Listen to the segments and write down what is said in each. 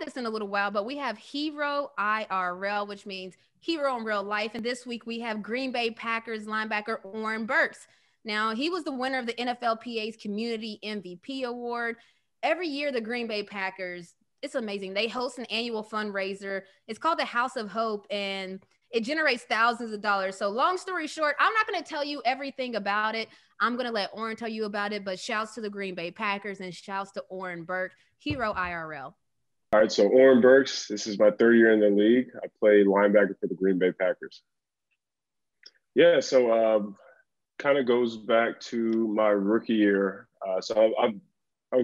this in a little while, but we have Hero IRL, which means hero in real life. And this week we have Green Bay Packers linebacker Oren Burks. Now, he was the winner of the NFLPA's Community MVP Award. Every year, the Green Bay Packers, it's amazing. They host an annual fundraiser. It's called the House of Hope, and it generates thousands of dollars. So long story short, I'm not going to tell you everything about it. I'm going to let Oren tell you about it, but shouts to the Green Bay Packers and shouts to Oren Burke, Hero IRL. All right, so Oren Burks, this is my third year in the league. I play linebacker for the Green Bay Packers. Yeah, so kind of goes back to my rookie year. I'll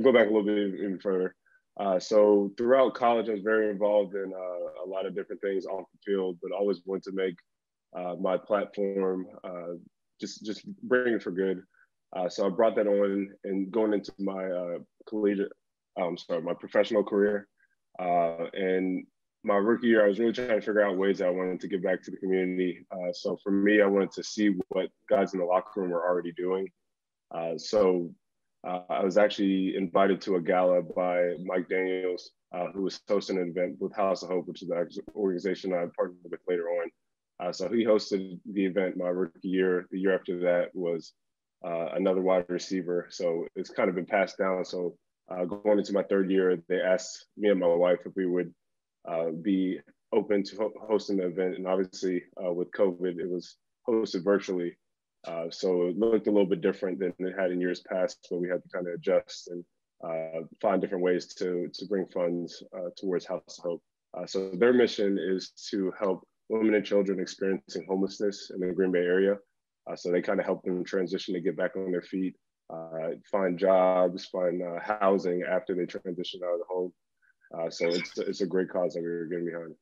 go back a little bit even further. So throughout college, I was very involved in a lot of different things off the field, but always wanted to make my platform just bring it for good. So I brought that on, and going into my my professional career. And my rookie year, I was really trying to figure out ways that I wanted to give back to the community. So for me, I wanted to see what guys in the locker room were already doing. I was actually invited to a gala by Mike Daniels, who was hosting an event with House of Hope, which is the organization I partnered with later on. So he hosted the event my rookie year. The year after that was another wide receiver. So it's kind of been passed down. So going into my third year, they asked me and my wife if we would be open to hosting the event. And obviously with COVID, it was hosted virtually. So it looked a little bit different than it had in years past, so we had to kind of adjust and find different ways to bring funds towards House of Hope. So their mission is to help women and children experiencing homelessness in the Green Bay area. So they kind of help them transition to get back on their feet, find jobs, find housing after they transition out of the home. So it's a great cause that we were getting behind.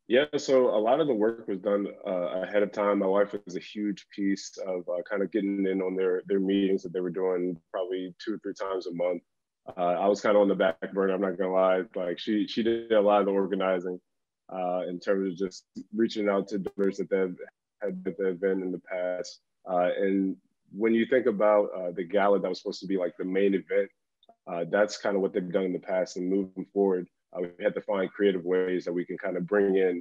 Yeah, so a lot of the work was done ahead of time. My wife was a huge piece of kind of getting in on their meetings that they were doing probably 2 or 3 times a month. I was kind of on the back burner, I'm not gonna lie. Like she did a lot of the organizing in terms of just reaching out to donors that they've had at the event in the past. And when you think about the gala that was supposed to be like the main event, that's kind of what they've done in the past. And moving forward, we had to find creative ways that we can kind of bring in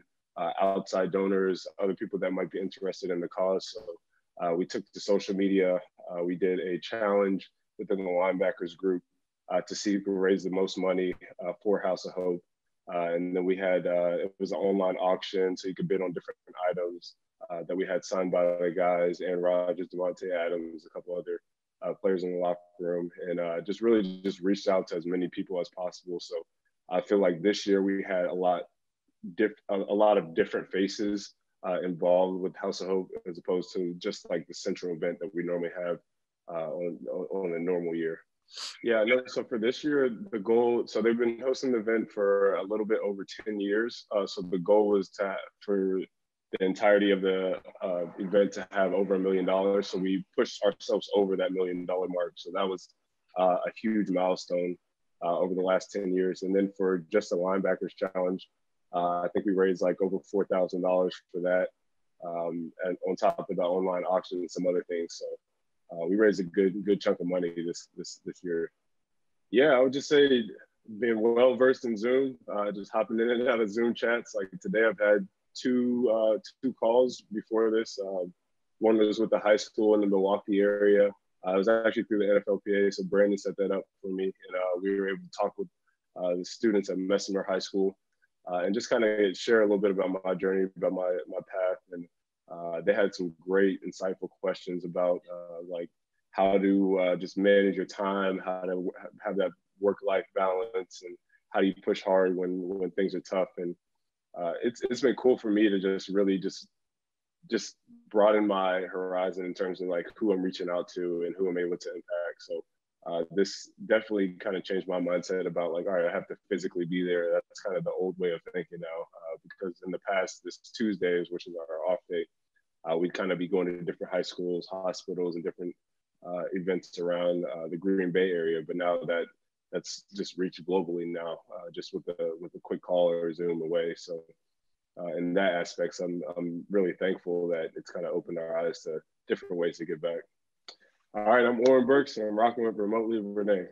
outside donors, other people that might be interested in the cause. So we took to social media. We did a challenge within the linebackers group to see who could raise the most money for House of Hope. And then we had, it was an online auction, so you could bid on different items that we had signed by the guys, and Rogers, Devontae Adams, a couple other players in the locker room, and just really just reached out to as many people as possible. So I feel like this year we had a lot of different faces involved with House of Hope, as opposed to just like the central event that we normally have on a normal year. Yeah, no, so for this year, the goal, so they've been hosting the event for a little bit over 10 years. So the goal was for the entirety of the event to have over $1 million. So we pushed ourselves over that $1 million mark. So that was a huge milestone over the last 10 years. And then for just the linebackers challenge, I think we raised like over $4,000 for that. And on top of the online auction and some other things. So we raised a good chunk of money this year. Yeah, I would just say being well versed in Zoom, just hopping in and out of Zoom chats. Like today, I've had two calls before this. One was with the high school in the Milwaukee area. It was actually through the NFLPA, so Brandon set that up for me, and we were able to talk with the students at Messenger High School and just kind of share a little bit about my journey, about my path. And they had some great, insightful questions about like how to just manage your time, how to have that work-life balance, and how do you push hard when things are tough. And it's been cool for me to just really just broaden my horizon in terms of like who I'm reaching out to and who I'm able to impact. So this definitely kind of changed my mindset about like, all right, I have to physically be there. That's kind of the old way of thinking now, because in the past, this Tuesdays, which is our off day, we'd kind of be going to different high schools, hospitals, and different events around the Green Bay area. But now that's just reached globally now, just with a quick call or Zoom away. So in that aspect, I'm really thankful that it's kind of opened our eyes to different ways to give back. All right, I'm Oren Burks, and I'm rocking with Remotely Renee.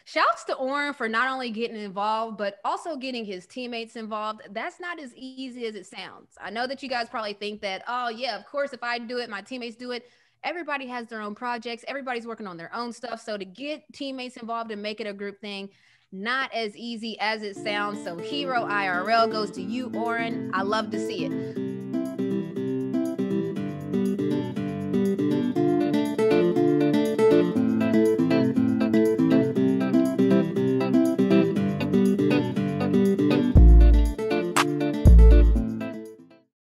Shouts to Oren for not only getting involved, but also getting his teammates involved. That's not as easy as it sounds. I know that you guys probably think that, oh, yeah, of course, if I do it, my teammates do it. Everybody has their own projects. Everybody's working on their own stuff. So to get teammates involved and make it a group thing, not as easy as it sounds. So Hero IRL goes to you, Oren. I love to see it.